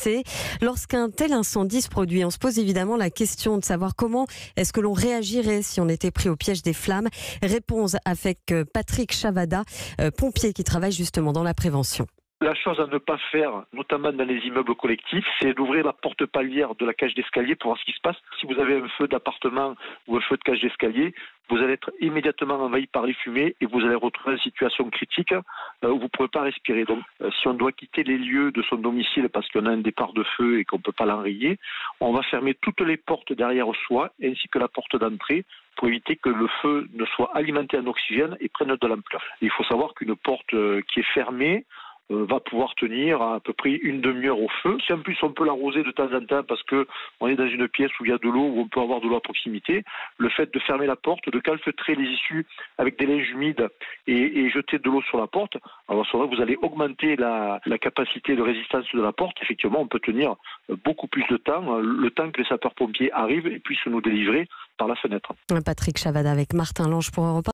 glacée. Lorsqu'un tel incendie se produit, on se pose évidemment la question de savoir comment est-ce que l'on réagirait si on était pris au piège des flammes. Réponse avec Patrick Chavada, pompier qui travaille justement dans la prévention. La chose à ne pas faire, notamment dans les immeubles collectifs, c'est d'ouvrir la porte palière de la cage d'escalier pour voir ce qui se passe. Si vous avez un feu d'appartement ou un feu de cage d'escalier, vous allez être immédiatement envahi par les fumées et vous allez retrouver une situation critique où vous ne pouvez pas respirer. Donc, si on doit quitter les lieux de son domicile parce qu'on a un départ de feu et qu'on ne peut pas l'enrayer, on va fermer toutes les portes derrière soi ainsi que la porte d'entrée pour éviter que le feu ne soit alimenté en oxygène et prenne de l'ampleur. Il faut savoir qu'une porte qui est fermée va pouvoir tenir à peu près une demi-heure au feu. Si en plus on peut l'arroser de temps en temps parce qu'on est dans une pièce où il y a de l'eau, où on peut avoir de l'eau à proximité, le fait de fermer la porte, de calfeutrer les issues avec des linges humides et jeter de l'eau sur la porte, alors sur là vous allez augmenter la capacité de résistance de la porte. Effectivement, on peut tenir beaucoup plus de temps, le temps que les sapeurs-pompiers arrivent et puissent nous délivrer par la fenêtre. Patrick Chavada avec Martin Lange pour Europe 1.